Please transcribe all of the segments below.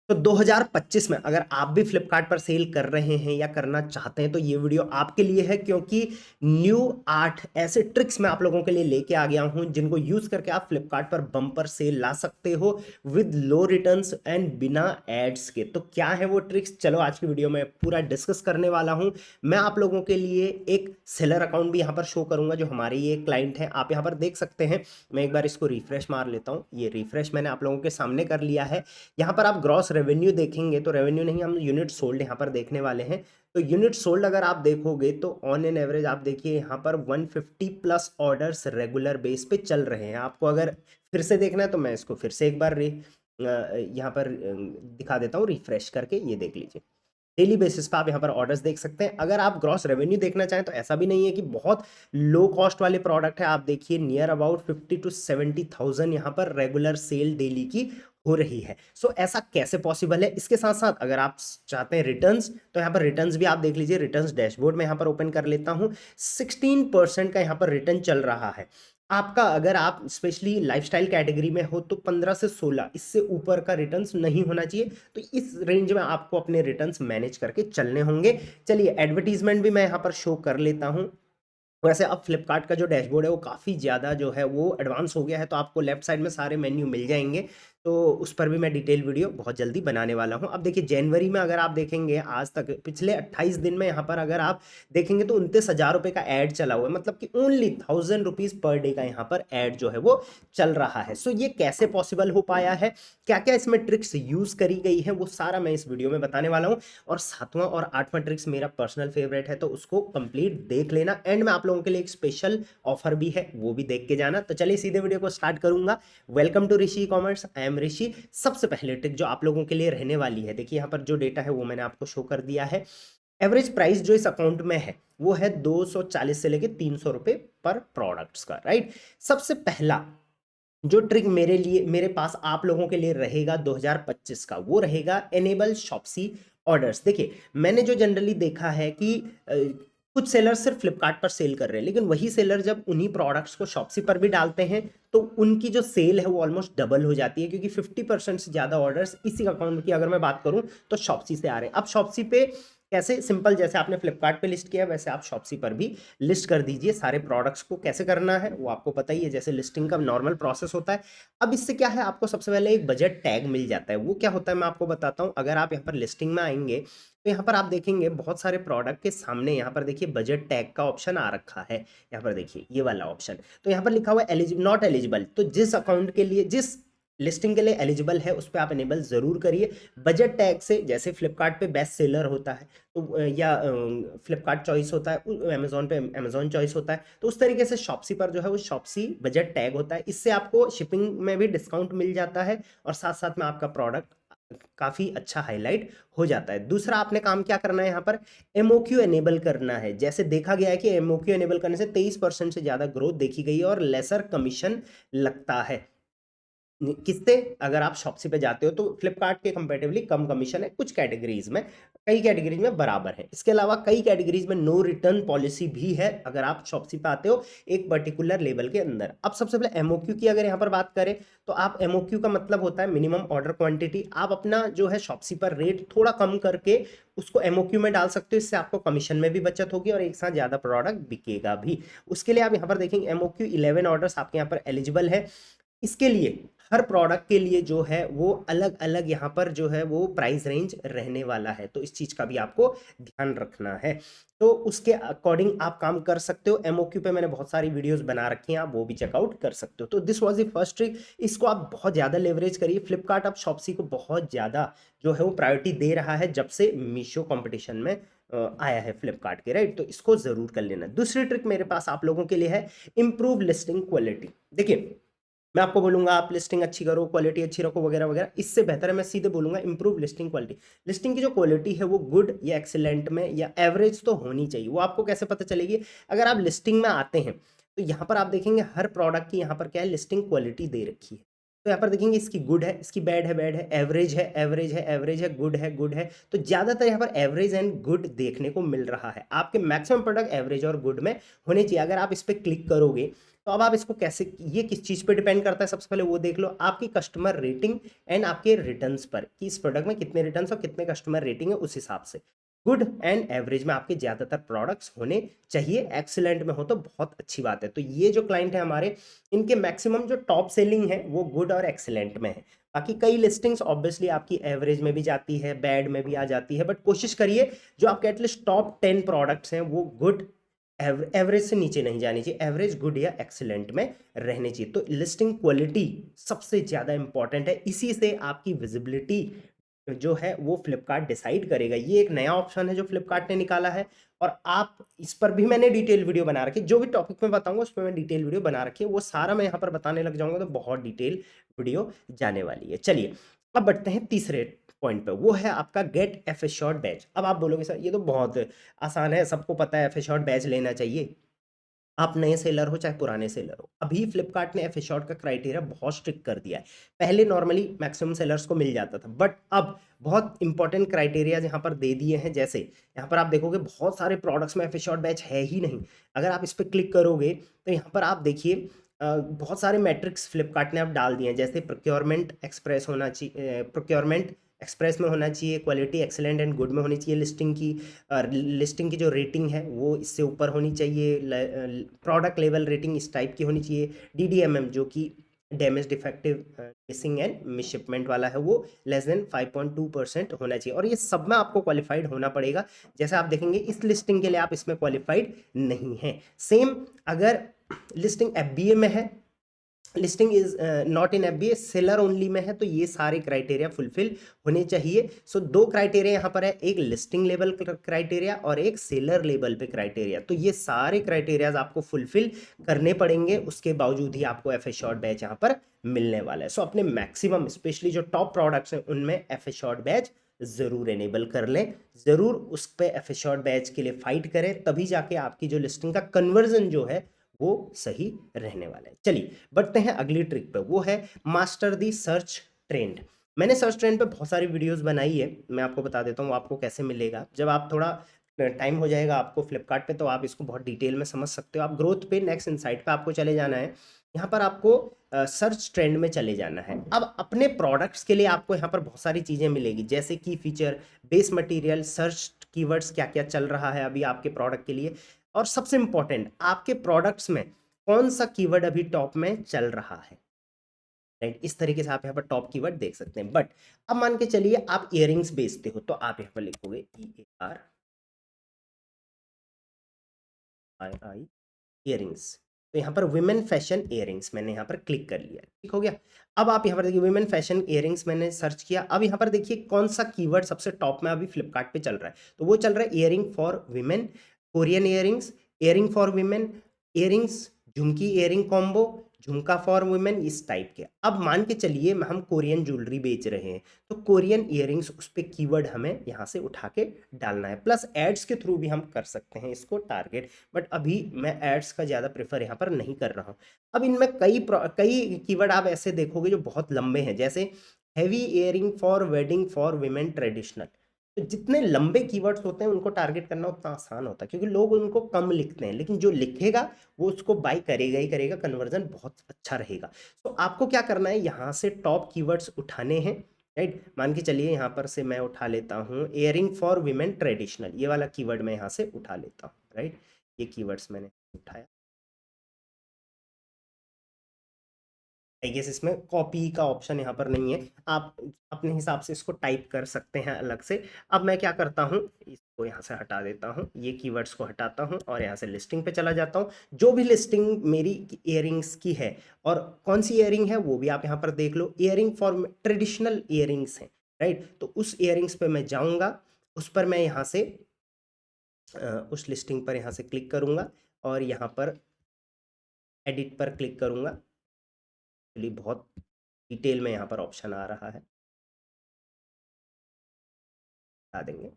तो 2025 में अगर आप भी फ्लिपकार्ट पर सेल कर रहे हैं या करना चाहते हैं तो ये वीडियो आपके लिए है, क्योंकि न्यू 8 ऐसे ट्रिक्स मैं आप लोगों के लिए लेके आ गया हूं जिनको यूज करके आप फ्लिपकार्ट पर बम्पर सेल ला सकते हो विद लो रिटर्न्स एंड बिना एड्स के। तो क्या है वो ट्रिक्स, चलो आज की वीडियो में पूरा डिस्कस करने वाला हूं। मैं आप लोगों के लिए एक सेलर अकाउंट भी यहां पर शो करूंगा जो हमारे ये क्लाइंट है, आप यहां पर देख सकते हैं। मैं एक बार इसको रिफ्रेश मार लेता हूं, ये रिफ्रेश मैंने आप लोगों के सामने कर लिया है। यहाँ पर आप ग्रॉस रेवेन्यू देखेंगे तो रेवेन्यू नहीं, हम यूनिट सोल्ड यहाँ पर देखने वाले हैं। तो यूनिट सोल्ड अगर आप देखोगे तो ऑन एन एवरेज आप देखिए यहाँ पर 150 प्लस ऑर्डर्स रेगुलर बेस पे चल रहे हैं। आपको अगर फिर से देखना है तो मैं इसको फिर से एक बार यहाँ पर दिखा देता हूँ रिफ्रेश करके, ये देख लीजिए। डेली बेसिस पे आप यहाँ पर ऑर्डर्स देख सकते हैं। अगर आप ग्रॉस रेवेन्यू देखना चाहें तो ऐसा भी नहीं है कि बहुत लो कॉस्ट वाले प्रोडक्ट है, आप देखिए नियर अबाउट 50 to 70,000 यहाँ पर रेगुलर सेल डेली की हो रही है। सो ऐसा कैसे पॉसिबल है। इसके साथ साथ अगर आप चाहते हैं रिटर्न्स तो यहाँ पर रिटर्न्स भी आप देख लीजिए। रिटर्न्स डैशबोर्ड में यहाँ पर ओपन कर लेता हूँ, 16% का यहाँ पर रिटर्न चल रहा है आपका। अगर आप स्पेशली लाइफस्टाइल कैटेगरी में हो तो 15 से 16, इससे ऊपर का रिटर्न्स नहीं होना चाहिए। तो इस रेंज में आपको अपने रिटर्न्स मैनेज करके चलने होंगे। चलिए एडवर्टीजमेंट भी मैं यहाँ पर शो कर लेता हूँ। वैसे अब फ्लिपकार्ट का जो डैशबोर्ड है वो काफ़ी ज़्यादा जो है वो एडवांस हो गया है, तो आपको लेफ्ट साइड में सारे मेन्यू मिल जाएंगे। तो उस पर भी मैं डिटेल वीडियो बहुत जल्दी बनाने वाला हूं। अब देखिए जनवरी में अगर आप देखेंगे आज तक पिछले 28 दिन में यहाँ पर अगर आप देखेंगे तो 29,000 रुपये का ऐड चला हुआ है, मतलब कि ओनली 1000 रुपीज़ पर डे का यहाँ पर ऐड जो है वो चल रहा है। सो ये कैसे पॉसिबल हो पाया है, क्या क्या इसमें ट्रिक्स यूज़ करी गई है, वो सारा मैं इस वीडियो में बताने वाला हूँ। और 7वां और 8वां ट्रिक्स मेरा पर्सनल फेवरेट है, तो उसको कंप्लीट देख लेना। एंड में आप लोगों के लिए एक स्पेशल ऑफर भी है, वो भी देख के जाना। तो चलिए सीधे वीडियो को स्टार्ट करूंगा। Welcome to Rishi commerce, I am Rishi. सबसे पहले ट्रिक जो आप लोगों के लिए रहने वाली है, देखिए यहाँ पर जो डेटा है वो मैंने आपको शो कर दिया है। एवरेज प्राइस जो इस अकाउंट में है वो है 240 से लेके 300 रुपए पर प्रोडक्ट्स का, राइट। सबसे पहला जो ट्रिक मेरे लिए, मेरे पास आप लोगों के लिए रहेगा 2025 का, वो रहेगा एनेबल शॉप्सी ऑर्डर्स। देखिए मैंने जो जनरली देखा है कि कुछ सेलर सिर्फ फ्लिपकार्ट पर सेल कर रहे हैं, लेकिन वही सेलर जब उन्हीं प्रोडक्ट्स को शॉप्सी पर भी डालते हैं तो उनकी जो सेल है वो ऑलमोस्ट डबल हो जाती है, क्योंकि 50% से ज़्यादा ऑर्डर्स इसी अकाउंट की अगर मैं बात करूं तो शॉप्सी से आ रहे हैं। अब शॉप्सी पे कैसे, सिंपल जैसे आपने फ्लिपकार्ट पे लिस्ट किया वैसे आप शॉप्सी पर भी लिस्ट कर दीजिए सारे प्रोडक्ट्स को। कैसे करना है वो आपको पता ही है, जैसे लिस्टिंग का नॉर्मल प्रोसेस होता है। अब इससे क्या है, आपको सबसे पहले एक बजट टैग मिल जाता है। वो क्या होता है मैं आपको बताता हूँ। अगर आप यहाँ पर लिस्टिंग में आएंगे तो यहाँ पर आप देखेंगे बहुत सारे प्रोडक्ट के सामने यहाँ पर देखिए बजट टैग का ऑप्शन आ रखा है। यहाँ पर देखिए ये वाला ऑप्शन, तो यहाँ पर लिखा हुआ है एलिजिबल नॉट एलिजिबल। तो जिस अकाउंट के लिए, जिस लिस्टिंग के लिए एलिजिबल है उस पर आप इनेबल जरूर करिए बजट टैग से। जैसे फ्लिपकार्ट पे बेस्ट सेलर होता है तो या फ्लिपकार्ट चॉइस होता है, अमेजोन पे अमेजोन चॉइस होता है, तो उस तरीके से शॉप्सी पर जो है वो शॉप्सी बजट टैग होता है। इससे आपको शिपिंग में भी डिस्काउंट मिल जाता है और साथ साथ में आपका प्रोडक्ट काफी अच्छा हाईलाइट हो जाता है। दूसरा आपने काम क्या करना है, यहाँ पर एमओक्यू एनेबल करना है। जैसे देखा गया है कि एमओक्यू एनेबल करने से 23% से ज्यादा ग्रोथ देखी गई है और लेसर कमीशन लगता है। किससे, अगर आप शॉप्सी पे जाते हो तो फ्लिपकार्ट के कंपैरेटिवली कम कमीशन है कुछ कैटेगरीज में, कई कैटेगरीज में बराबर है। इसके अलावा कई कैटेगरीज में नो रिटर्न पॉलिसी भी है अगर आप शॉप्सी पे आते हो एक पर्टिकुलर लेवल के अंदर। अब सबसे पहले एमओक्यू की अगर यहाँ पर बात करें तो आप एमओक्यू का मतलब होता है मिनिमम ऑर्डर क्वांटिटी। आप अपना जो है शॉप्सी पर रेट थोड़ा कम करके उसको एमओक्यू में डाल सकते हो, इससे आपको कमीशन में भी बचत होगी और एक साथ ज्यादा प्रोडक्ट बिकेगा भी। उसके लिए आप यहाँ पर देखेंगे एमओक्यू 11 ऑर्डर्स आपके यहाँ पर एलिजिबल है। इसके लिए हर प्रोडक्ट के लिए जो है वो अलग अलग यहाँ पर जो है वो प्राइस रेंज रहने वाला है, तो इस चीज का भी आपको ध्यान रखना है। तो उसके अकॉर्डिंग आप काम कर सकते हो। एमओक्यू पे मैंने बहुत सारी वीडियोस बना रखी हैं, आप वो भी चेकआउट कर सकते हो। तो this was the first trick, इसको आप बहुत ज्यादा लेवरेज करिए। फ्लिपकार्ट अब शॉप्सी को बहुत ज्यादा जो है वो प्रायोरिटी दे रहा है जब से मीशो कंपटीशन में आया है फ्लिपकार्ट के, राइट। तो इसको जरूर कर लेना। दूसरी ट्रिक मेरे पास आप लोगों के लिए है इंप्रूव लिस्टिंग क्वालिटी। देखिए मैं आपको बोलूंगा आप लिस्टिंग अच्छी करो, क्वालिटी अच्छी रखो वगैरह वगैरह, इससे बेहतर है मैं सीधे बोलूंगा इंप्रूव लिस्टिंग क्वालिटी। लिस्टिंग की जो क्वालिटी है वो गुड या एक्सीलेंट में या एवरेज तो होनी चाहिए। वो आपको कैसे पता चलेगी, अगर आप लिस्टिंग में आते हैं तो यहाँ पर आप देखेंगे हर प्रोडक्ट की यहाँ पर क्या है लिस्टिंग क्वालिटी दे रखी है। तो यहाँ पर देखेंगे इसकी गुड है, इसकी बैड है, बैड है, एवरेज है, एवरेज है, एवरेज है, गुड है, गुड है। तो ज्यादातर यहाँ पर एवरेज एंड गुड देखने को मिल रहा है। आपके मैक्सिमम प्रोडक्ट एवरेज और गुड में होने चाहिए। अगर आप इस पर क्लिक करोगे तो अब आप इसको कैसे, ये किस चीज़ पे डिपेंड करता है, सबसे पहले वो देख लो, आपकी कस्टमर रेटिंग एंड आपके रिटर्न्स पर, कि इस प्रोडक्ट में कितने रिटर्न्स और कितने कस्टमर रेटिंग है, उस हिसाब से गुड एंड एवरेज में आपके ज़्यादातर प्रोडक्ट्स होने चाहिए। एक्सीलेंट में हो तो बहुत अच्छी बात है। तो ये जो क्लाइंट है हमारे, इनके मैक्सिमम जो टॉप सेलिंग है वो गुड और एक्सीलेंट में है। बाकी कई लिस्टिंग्स ऑब्वियसली आपकी एवरेज में भी जाती है, बैड में भी आ जाती है, बट कोशिश करिए जो आपके एटलीस्ट टॉप 10 प्रोडक्ट्स हैं वो गुड, एवरेज से नीचे नहीं जानी चाहिए, एवरेज गुड या एक्सीलेंट में रहनी चाहिए। तो लिस्टिंग क्वालिटी सबसे ज़्यादा इंपॉर्टेंट है, इसी से आपकी विजिबिलिटी जो है वो फ्लिपकार्ट डिसाइड करेगा। ये एक नया ऑप्शन है जो फ्लिपकार्ट ने निकाला है, और आप इस पर भी मैंने डिटेल वीडियो बना रखी है। जो भी टॉपिक में बताऊंगा उस पर मैं डिटेल वीडियो बना रखी है, वो सारा मैं यहाँ पर बताने लग जाऊंगा तो बहुत डिटेल वीडियो जाने वाली है। चलिए अब बढ़ते हैं तीसरे पॉइंट पे, वो है आपका गेट एफ शॉर्ट बैच। अब आप बोलोगे सर ये तो बहुत आसान है, सबको पता है एफ शॉर्ट बैच लेना चाहिए। आप नए सेलर हो चाहे पुराने सेलर हो, अभी फ्लिपकार्ट ने एफ शॉर्ट का क्राइटेरिया बहुत स्ट्रिक्ट कर दिया है। पहले नॉर्मली मैक्सिमम सेलर्स को मिल जाता था, बट अब बहुत इंपॉर्टेंट क्राइटेरिया यहाँ पर दे दिए हैं। जैसे यहाँ पर आप देखोगे बहुत सारे प्रोडक्ट्स में एफ शॉर्ट बैच है ही नहीं। अगर आप इस पर क्लिक करोगे तो यहाँ पर आप देखिए बहुत सारे मैट्रिक्स फ्लिपकार्ट ने अब डाल दिए हैं, जैसे प्रोक्योरमेंट एक्सप्रेस होना चाहिए, प्रोक्योरमेंट एक्सप्रेस में होना चाहिए, क्वालिटी एक्सेलेंट एंड गुड में होनी चाहिए, लिस्टिंग की जो रेटिंग है वो इससे ऊपर होनी चाहिए, प्रोडक्ट लेवल रेटिंग इस टाइप की होनी चाहिए, DDMM जो कि डैमेज डिफेक्टिव मिसिंग एंड मिसशिपमेंट वाला है वो लेस देन 5.2% होना चाहिए, और ये सब में आपको क्वालिफाइड होना पड़ेगा। जैसे आप देखेंगे इस लिस्टिंग के लिए आप इसमें क्वालिफाइड नहीं है। सेम अगर लिस्टिंग FBA में है, listing is not in FBA, seller only में है, तो ये सारे क्राइटेरिया फुलफिल होने चाहिए। सो दो क्राइटेरिया यहाँ पर है, एक लिस्टिंग लेवल क्राइटेरिया और एक सेलर लेवल पे क्राइटेरिया। तो ये सारे क्राइटेरियाज आपको फुलफिल करने पड़ेंगे, उसके बावजूद ही आपको एफ शॉर्ट बैच यहाँ पर मिलने वाला है। सो अपने मैक्सिमम स्पेशली जो टॉप प्रोडक्ट्स हैं उनमें एफ शॉर्ट बैच जरूर एनेबल कर लें, जरूर उस पर एफ शॉर्ट बैच के लिए फाइट करें, तभी जाके आपकी जो लिस्टिंग का कन्वर्जन जो है वो सही रहने वाला है। चलिए बढ़ते हैं अगली ट्रिक पे, वो है मास्टर दी सर्च ट्रेंड। मैंने सर्च ट्रेंड पे बहुत सारी वीडियोस बनाई है, मैं आपको बता देता हूँ आपको कैसे मिलेगा। जब आप थोड़ा टाइम हो जाएगा आपको फ्लिपकार्ट पे तो आप इसको बहुत डिटेल में समझ सकते हो। आप ग्रोथ पे नेक्स्ट इनसाइट पे आपको चले जाना है, यहाँ पर आपको सर्च ट्रेंड में चले जाना है। अब अपने प्रोडक्ट्स के लिए आपको यहाँ पर बहुत सारी चीज़ें मिलेगी, जैसे की feature, base material, search keywords क्या क्या चल रहा है अभी आपके प्रोडक्ट के लिए, और सबसे इंपॉर्टेंट आपके प्रोडक्ट्स में कौन सा कीवर्ड अभी टॉप में चल रहा है। राइट, इस तरीके से आप यहाँ पर टॉप कीवर्ड देख सकते हैं। बट अब मान के चलिए आप इयरिंग्स बेचते हो, तो आप यहाँ पर लिखोगे EARII इयरिंग्स। तो यहाँ पर विमेन फैशन इयरिंग्स मैंने यहाँ पर क्लिक कर लिया, ठीक हो गया। अब आप यहाँ पर देखिए विमेन फैशन इयरिंग्स मैंने सर्च किया। अब यहाँ पर देखिए कौन सा कीवर्ड सबसे टॉप में अभी फ्लिपकार्ट पे चल रहा है, तो वो चल रहा है earring for women, Korean earrings, earring for women, earrings, Jhumki earring combo, झुमका फॉर वुमेन, इस टाइप के। अब मान के चलिए हम कोरियन ज्वेलरी बेच रहे हैं, तो कोरियन इयरिंग्स उस पर कीवर्ड हमें यहाँ से उठा के डालना है, प्लस एड्स के थ्रू भी हम कर सकते हैं इसको टारगेट, बट अभी मैं एड्स का ज़्यादा प्रेफर यहाँ पर नहीं कर रहा हूँ। अब इनमें कई कीवर्ड आप ऐसे देखोगे जो बहुत लंबे हैं, जैसे heavy earring for wedding for women traditional. तो जितने लंबे कीवर्ड्स होते हैं उनको टारगेट करना उतना आसान होता है, क्योंकि लोग उनको कम लिखते हैं, लेकिन जो लिखेगा वो उसको बाय करेगा ही करेगा, कन्वर्जन बहुत अच्छा रहेगा। तो आपको क्या करना है, यहाँ से टॉप कीवर्ड्स उठाने हैं। राइट, मान के चलिए यहाँ पर से मैं उठा लेता हूँ इयरिंग फॉर विमेन ट्रेडिशनल, ये वाला कीवर्ड मैं यहाँ से उठा लेता हूँ। राइट, ये कीवर्ड्स मैंने उठाया। आई गेस इसमें कॉपी का ऑप्शन यहाँ पर नहीं है, आप अपने हिसाब से इसको टाइप कर सकते हैं अलग से। अब मैं क्या करता हूँ, इसको यहाँ से हटा देता हूँ, ये कीवर्ड्स को हटाता हूँ और यहाँ से लिस्टिंग पे चला जाता हूँ। जो भी लिस्टिंग मेरी इयरिंग्स की है और कौन सी इयरिंग है वो भी आप यहाँ पर देख लो, इयरिंग फॉर ट्रेडिशनल इयरिंग्स हैं। राइट, तो उस इयरिंग्स पे मैं जाऊँगा, उस पर मैं यहाँ से उस लिस्टिंग पर यहाँ से क्लिक करूँगा और यहाँ पर एडिट पर क्लिक करूँगा। चलिए बहुत डिटेल में यहाँ पर ऑप्शन आ रहा है, बता देंगे।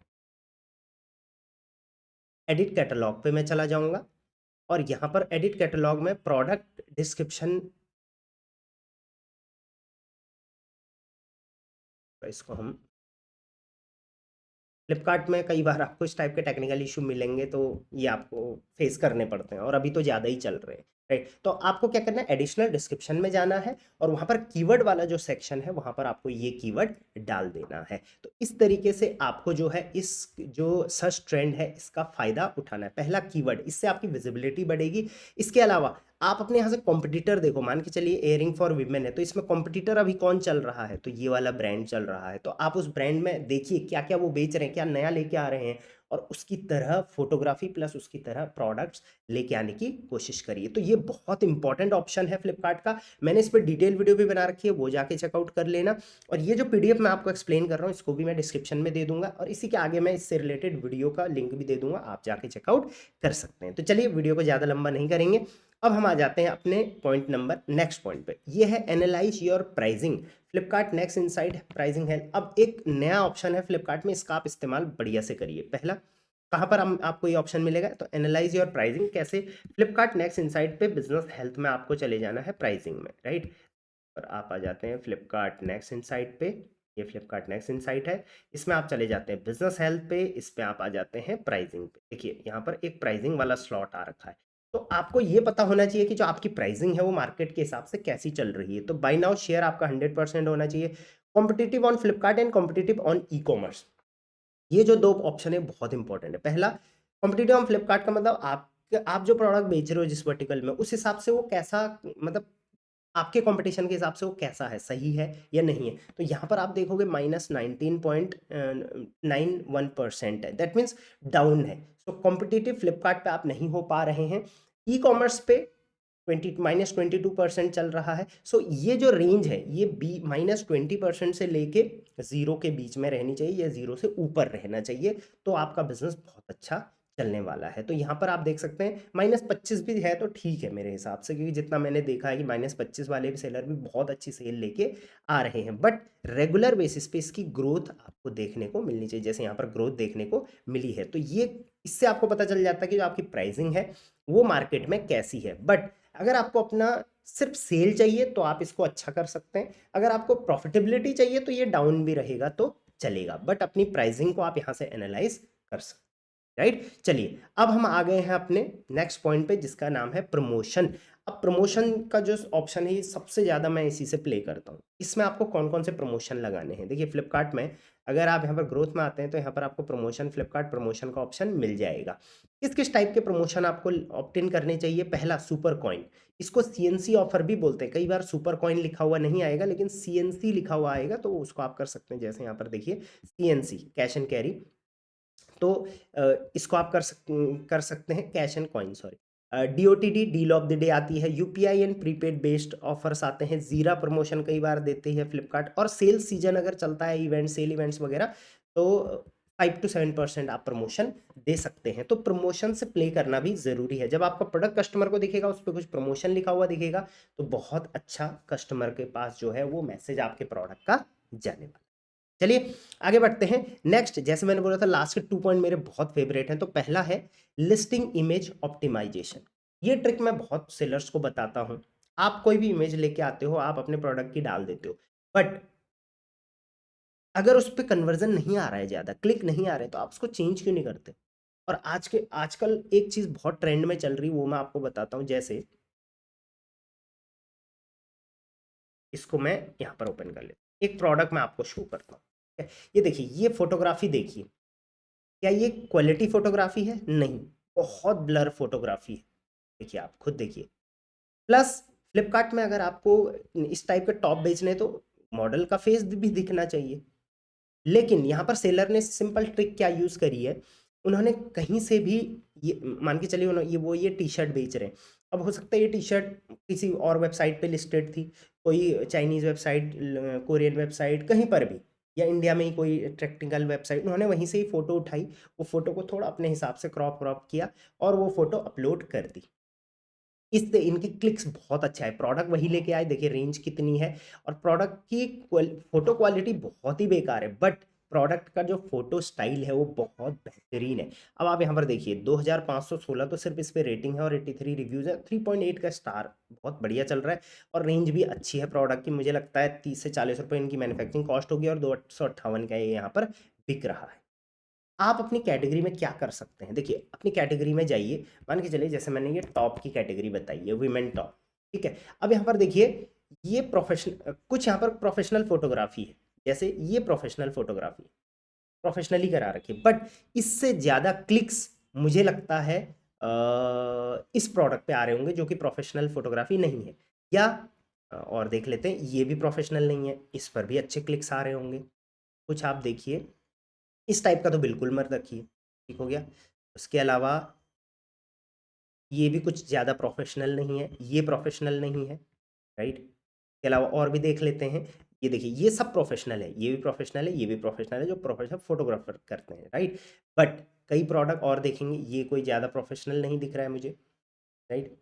एडिट कैटलॉग पे मैं चला जाऊँगा और यहाँ पर एडिट कैटलॉग में प्रोडक्ट डिस्क्रिप्शन, इसको हम फ्लिपकार्ट में कई बार आपको इस टाइप के टेक्निकल इशू मिलेंगे, तो ये आपको फेस करने पड़ते हैं और अभी तो ज़्यादा ही चल रहे हैं। राइट। तो आपको क्या करना है, एडिशनल डिस्क्रिप्शन में जाना है और वहाँ पर कीवर्ड वाला जो सेक्शन है वहाँ पर आपको ये कीवर्ड डाल देना है। तो इस तरीके से आपको जो है इस जो सर्च ट्रेंड है इसका फ़ायदा उठाना है। पहला कीवर्ड, इससे आपकी विजिबिलिटी बढ़ेगी। इसके अलावा आप अपने यहाँ से कॉम्पिटिटर देखो, मान के चलिए एयरिंग फॉर वीमेन है तो इसमें कॉम्पिटिटर अभी कौन चल रहा है, तो ये वाला ब्रांड चल रहा है। तो आप उस ब्रांड में देखिए क्या क्या वो बेच रहे हैं, क्या नया लेके आ रहे हैं, और उसकी तरह फोटोग्राफी प्लस उसकी तरह प्रोडक्ट्स लेके आने की कोशिश करिए। तो ये बहुत इंपॉर्टेंट ऑप्शन है फ्लिपकार्ट का। मैंने इस पर डिटेल वीडियो भी बना रखी है, वो जाके चेकआउट कर लेना। और ये जो पीडीएफ मैं आपको एक्सप्लेन कर रहा हूँ इसको भी मैं डिस्क्रिप्शन में दे दूंगा, और इसी के आगे मैं इससे रिलेटेड वीडियो का लिंक भी दे दूंगा, आप जाके चेकआउट कर सकते हैं। तो चलिए वीडियो को ज़्यादा लंबा नहीं करेंगे, अब हम आ जाते हैं अपने पॉइंट नंबर नेक्स्ट पॉइंट पे। ये है analyse your pricing, Flipkart next inside pricing है। अब एक नया ऑप्शन है फ्लिपकार्ट में, इसका आप इस्तेमाल बढ़िया से करिए। पहला, कहाँ पर हम आपको ये ऑप्शन मिलेगा, तो एनालाइज योर प्राइसिंग कैसे, फ्लिपकार्ट नेक्स्ट इनसाइड पे बिजनेस हेल्थ में आपको चले जाना है प्राइसिंग में, राइट। और आप आ जाते हैं फ्लिपकार्ट नेक्स्ट इनसाइट पे, ये फ्लिपकार्ट नेक्स्ट इनसाइट है, इसमें आप चले जाते हैं बिजनेस हेल्थ पे, इस पे आप आ जाते हैं प्राइसिंग पे। देखिए यहाँ पर एक प्राइसिंग वाला स्लॉट आ रखा है। तो आपको ये पता होना चाहिए कि जो आपकी प्राइसिंग है वो मार्केट के हिसाब से कैसी चल रही है। तो बाय नाउ शेयर आपका 100% होना चाहिए। Competitive on Flipkart and competitive on e commerce, ये जो दो ऑप्शन है बहुत इंपॉर्टेंट है। पहला, कॉम्पिटिटिव ऑन फ्लिपकार्ट का मतलब आप जो प्रोडक्ट बेच रहे हो जिस वर्टिकल में, उस हिसाब से वो कैसा, मतलब आपके कंपटीशन के हिसाब से वो कैसा है, सही है या नहीं है। तो यहाँ पर आप देखोगे -19.91% है, दैट मीन्स डाउन है। सो कॉम्पिटिटिव फ्लिपकार्ट पे आप नहीं हो पा रहे हैं। ई कॉमर्स पे 22% चल रहा है। सो ये जो रेंज है ये -20% से लेके 0 के बीच में रहनी चाहिए, या 0 से ऊपर रहना चाहिए, तो आपका बिजनेस बहुत अच्छा चलने वाला है। तो यहाँ पर आप देख सकते हैं -25 भी है तो ठीक है मेरे हिसाब से, क्योंकि जितना मैंने देखा है कि -25 वाले भी सेलर भी बहुत अच्छी सेल लेके आ रहे हैं। बट रेगुलर बेसिस पे इसकी ग्रोथ आपको देखने को मिलनी चाहिए, जैसे यहाँ पर ग्रोथ देखने को मिली है। तो ये, इससे आपको पता चल जाता है कि जो आपकी प्राइसिंग है वो मार्केट में कैसी है। बट अगर आपको अपना सिर्फ सेल चाहिए तो आप इसको अच्छा कर सकते हैं, अगर आपको प्रॉफिटेबिलिटी चाहिए तो ये डाउन भी रहेगा तो चलेगा, बट अपनी प्राइसिंग को आप यहाँ से एनालाइज कर सकते हैं, राइट। चलिए अब हम आ गए हैं अपने नेक्स्ट पॉइंट पे जिसका नाम है प्रमोशन। अब प्रमोशन का जो ऑप्शन है ये सबसे ज़्यादा मैं इसी से प्ले करता हूँ। इसमें आपको कौन कौन से प्रमोशन लगाने हैं, देखिए फ्लिपकार्ट में अगर आप यहाँ पर ग्रोथ में आते हैं तो यहाँ पर आपको प्रमोशन, फ्लिपकार्ट प्रमोशन का ऑप्शन मिल जाएगा। किस किस टाइप के प्रमोशन आपको ऑप्ट इन करने चाहिए, पहला सुपर कॉइन, इसको सीएनसी ऑफर भी बोलते हैं। कई बार सुपर कॉइन लिखा हुआ नहीं आएगा लेकिन सीएनसी लिखा हुआ आएगा, तो उसको आप कर सकते हैं। जैसे यहाँ पर देखिए सीएनसी, कैश एंड कैरी, तो इसको आप कर सकते हैं, cash and coin sorry. DOTD, deal of the day आती है, UPI and prepaid based offers आते हैं, जीरा प्रमोशन कई बार देते हैं फ्लिपकार्ट, और सेल सीजन अगर चलता है, इवेंट सेल इवेंट्स वगैरह, तो 5 to 7% आप प्रमोशन दे सकते हैं। तो प्रमोशन से प्ले करना भी जरूरी है। जब आपका प्रोडक्ट कस्टमर को दिखेगा उस पर कुछ प्रमोशन लिखा हुआ दिखेगा तो बहुत अच्छा कस्टमर के पास जो है वो मैसेज आपके प्रोडक्ट का जाने वाला। चलिए आगे बढ़ते हैं। नेक्स्ट, जैसे मैंने बोला था लास्ट के 2 पॉइंट मेरे बहुत फेवरेट हैं। तो पहला है लिस्टिंग इमेज ऑप्टिमाइजेशन। ये ट्रिक मैं बहुत सेलर्स को बताता हूं। आप कोई भी इमेज लेके आते हो, आप अपने प्रोडक्ट की डाल देते हो, बट अगर उस पर कन्वर्जन नहीं आ रहा है, ज्यादा क्लिक नहीं आ रहे, तो आप उसको चेंज क्यों नहीं करते। और आजकल एक चीज बहुत ट्रेंड में चल रही, वो मैं आपको बताता हूँ। जैसे इसको मैं यहाँ पर ओपन कर लेता हूँ, एक प्रोडक्ट मैं आपको शो करता हूँ। ये देखिए, ये फोटोग्राफी देखिए, क्या ये क्वालिटी फोटोग्राफी है, नहीं, बहुत ब्लर फोटोग्राफी है। देखिए आप खुद देखिए। प्लस फ्लिपकार्ट में अगर आपको इस टाइप के टॉप बेचने तो मॉडल का फेस भी दिखना चाहिए। लेकिन यहाँ पर सेलर ने सिंपल ट्रिक क्या यूज करी है, उन्होंने कहीं से भी, ये मान के चलिए ये टी शर्ट बेच रहे हैं। अब हो सकता है ये टी शर्ट किसी और वेबसाइट पे लिस्टेड थी, कोई चाइनीज वेबसाइट, कोरियन वेबसाइट, कहीं पर भी, या इंडिया में ही कोई टेक्निकल वेबसाइट, उन्होंने वहीं से ही फोटो उठाई, वो फोटो को थोड़ा अपने हिसाब से क्रॉप क्रॉप किया और वो फोटो अपलोड कर दी। इससे इनके क्लिक्स बहुत अच्छा है। प्रोडक्ट वही लेके आए, देखिए रेंज कितनी है, और प्रोडक्ट की फोटो क्वालिटी बहुत ही बेकार है, बट प्रोडक्ट का जो फोटो स्टाइल है वो बहुत बेहतरीन है। अब आप यहाँ पर देखिए 2516 तो सिर्फ इस पे रेटिंग है और 83 रिव्यूज है, 3.8 का स्टार, बहुत बढ़िया चल रहा है। और रेंज भी अच्छी है प्रोडक्ट की, मुझे लगता है 30 से 40 रुपये इनकी मैन्युफैक्चरिंग कॉस्ट होगी और 258 का ये यहाँ पर बिक रहा है। आप अपनी कैटेगरी में क्या कर सकते हैं? देखिए, अपनी कैटेगरी में जाइए, मान के चलिए जैसे मैंने ये टॉप की कैटेगरी बताई है, वीमेन टॉप, ठीक है? अब यहाँ पर देखिए, ये कुछ यहाँ पर प्रोफेशनल फोटोग्राफी है, जैसे ये प्रोफेशनल फोटोग्राफी प्रोफेशनली करा रखी है, बट इससे ज़्यादा क्लिक्स मुझे लगता है इस प्रोडक्ट पे आ रहे होंगे जो कि प्रोफेशनल फोटोग्राफी नहीं है। या और देख लेते हैं, ये भी प्रोफेशनल नहीं है, इस पर भी अच्छे क्लिक्स आ रहे होंगे। कुछ आप देखिए, इस टाइप का तो बिल्कुल मत रखिए, ठीक हो गया। उसके अलावा ये भी कुछ ज़्यादा प्रोफेशनल नहीं है, ये प्रोफेशनल नहीं है, राइट? इसके अलावा और भी देख लेते हैं, ये देखिए, ये सब प्रोफेशनल है, ये भी प्रोफेशनल है, ये भी प्रोफेशनल है, जो प्रोफेशनल फोटोग्राफर करते हैं, राइट? बट कई प्रोडक्ट और देखेंगे, ये कोई ज़्यादा प्रोफेशनल नहीं दिख रहा है मुझे, राइट?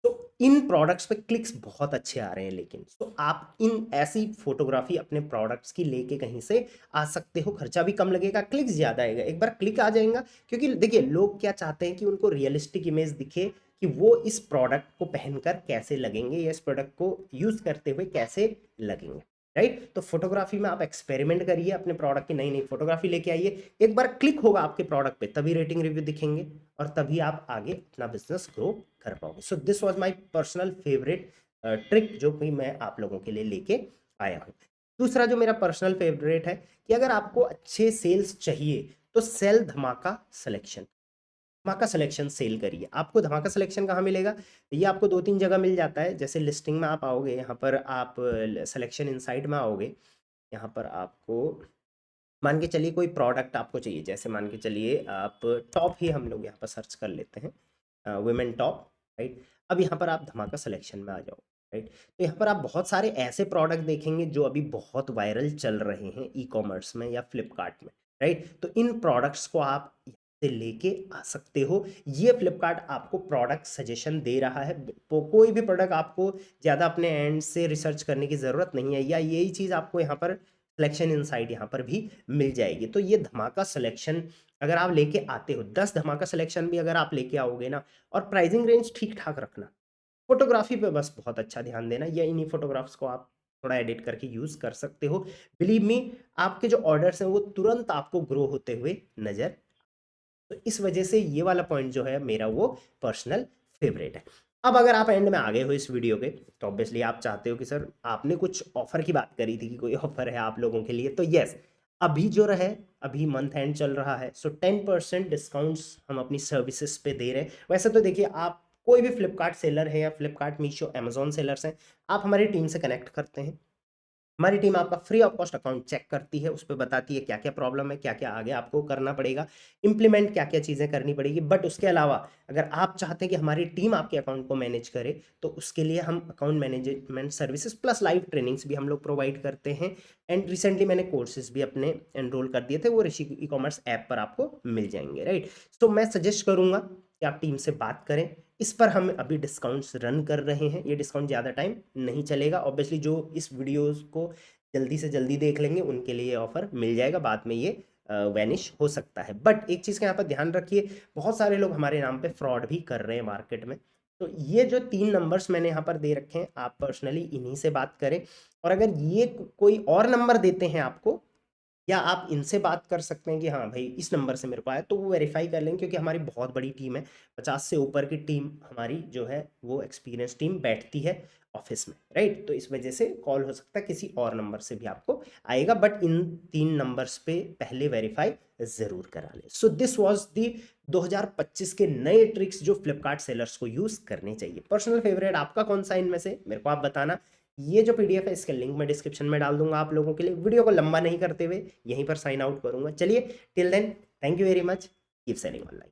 तो इन प्रोडक्ट्स पे क्लिक्स बहुत अच्छे आ रहे हैं, लेकिन तो आप इन ऐसी फोटोग्राफी अपने प्रोडक्ट्स की लेके कहीं से आ सकते हो, खर्चा भी कम लगेगा, क्लिक्स ज़्यादा आएगा, एक बार क्लिक आ जाएगा। क्योंकि देखिए, लोग क्या चाहते हैं कि उनको रियलिस्टिक इमेज दिखे कि वो इस प्रोडक्ट को पहनकर कैसे लगेंगे या इस प्रोडक्ट को यूज़ करते हुए कैसे लगेंगे, राइट? तो फोटोग्राफी में आप एक्सपेरिमेंट करिए, अपने प्रोडक्ट की नई नई फोटोग्राफी लेके आइए, एक बार क्लिक होगा आपके प्रोडक्ट पे तभी रेटिंग रिव्यू दिखेंगे और तभी आप आगे अपना बिजनेस ग्रो कर पाओगे। So this was my personal favourite trick जो कि मैं आप लोगों के लिए लेके आया हूँ। दूसरा जो मेरा पर्सनल फेवरेट है कि अगर आपको अच्छे सेल्स चाहिए तो सेल धमाका सिलेक्शन, धमाका सिलेक्शन सेल करिए। आपको धमाका सिलेक्शन कहाँ मिलेगा? ये आपको 2-3 जगह मिल जाता है। जैसे लिस्टिंग में आप आओगे, यहाँ पर आप सिलेक्शन इनसाइट में आओगे, यहाँ पर आपको मान के चलिए कोई प्रोडक्ट आपको चाहिए, जैसे मान के चलिए आप टॉप ही हम लोग यहाँ पर सर्च कर लेते हैं, वुमेन टॉप, राइट? अब यहाँ पर आप धमाका सिलेक्शन में आ जाओ, राइट? तो यहाँ पर आप बहुत सारे ऐसे प्रोडक्ट देखेंगे जो अभी बहुत वायरल चल रहे हैं ई कॉमर्स में या फ्लिपकार्ट में, राइट? तो इन प्रोडक्ट्स को आप यहाँ से लेके आ सकते हो। ये फ्लिपकार्ट आपको प्रोडक्ट सजेशन दे रहा है, कोई भी प्रोडक्ट आपको ज़्यादा अपने एंड से रिसर्च करने की ज़रूरत नहीं है, या यही चीज़ आपको यहाँ पर सिलेक्शन इनसाइट यहाँ पर भी मिल जाएगी। तो ये धमाका सिलेक्शन अगर आप लेके आते हो, 10 धमाका सिलेक्शन भी अगर आप लेके आओगे ना, और प्राइसिंग रेंज ठीक ठाक रखना, फोटोग्राफी पे बस बहुत अच्छा ध्यान देना, या इन्हीं फोटोग्राफ्स को आप थोड़ा एडिट करके यूज कर सकते हो। बिलीव मी, आपके जो ऑर्डर्स हैं वो तुरंत आपको ग्रो होते हुए नजर, तो इस वजह से ये वाला पॉइंट जो है मेरा वो पर्सनल फेवरेट है। अब अगर आप एंड में आ गए हो इस वीडियो के, तो ऑब्वियसली आप चाहते हो कि सर आपने कुछ ऑफर की बात करी थी कि कोई ऑफर है आप लोगों के लिए, तो यस, अभी जो रहे, अभी मंथ एंड चल रहा है, सो 10% डिस्काउंट्स हम अपनी सर्विसेज पे दे रहे हैं। वैसे तो देखिए, आप कोई भी फ्लिपकार्ट सेलर है या फ्लिपकार्ट मीशो अमेजोन सेलर्स हैं, आप हमारी टीम से कनेक्ट करते हैं, हमारी टीम आपका free of cost account check करती है, उस पे बताती है क्या क्या प्रॉब्लम है, क्या क्या आगे आपको करना पड़ेगा, इंप्लीमेंट क्या क्या चीज़ें करनी पड़ेगी। बट उसके अलावा अगर आप चाहते हैं कि हमारी टीम आपके अकाउंट को मैनेज करे, तो उसके लिए हम account management services plus live trainings भी हम लोग प्रोवाइड करते हैं। एंड रिसेंटली मैंने कोर्सेज भी अपने एनरोल कर दिए थे, वो ऋषि ई कॉमर्स ऐप पर आपको मिल जाएंगे, राइट? तो मैं सजेस्ट करूंगा कि आप टीम से बात करें। इस पर हम अभी डिस्काउंट्स रन कर रहे हैं, ये डिस्काउंट ज़्यादा टाइम नहीं चलेगा। ऑब्वियसली जो इस वीडियोस को जल्दी से जल्दी देख लेंगे उनके लिए ये ऑफर मिल जाएगा, बाद में ये वैनिश हो सकता है। बट एक चीज़ का यहाँ पर ध्यान रखिए, बहुत सारे लोग हमारे नाम पे फ्रॉड भी कर रहे हैं मार्केट में। तो ये जो 3 नंबर्स मैंने यहाँ पर दे रखे हैं, आप पर्सनली इन्हीं से बात करें। और अगर ये कोई और नंबर देते हैं आपको, या आप इनसे बात कर सकते हैं कि हाँ भाई इस नंबर से मेरे को आया, तो वो वेरीफाई कर लेंगे, क्योंकि हमारी बहुत बड़ी टीम है, 50 से ऊपर की टीम हमारी जो है वो एक्सपीरियंस टीम बैठती है ऑफिस में, राइट? तो इस वजह से कॉल हो सकता है किसी और नंबर से भी आपको आएगा, बट इन 3 नंबर्स पे पहले वेरीफाई ज़रूर करा ले। सो दिस वॉज दी 2025 के नए ट्रिक्स जो फ्लिपकार्ट सेलर्स को यूज़ करने चाहिए। पर्सनल फेवरेट आपका कौन सा इनमें से, मेरे को आप बताना। ये जो पीडीएफ है इसका लिंक मैं डिस्क्रिप्शन में डाल दूंगा आप लोगों के लिए। वीडियो को लंबा नहीं करते हुए यहीं पर साइन आउट करूंगा। चलिए, till then, thank you very much, keep selling online.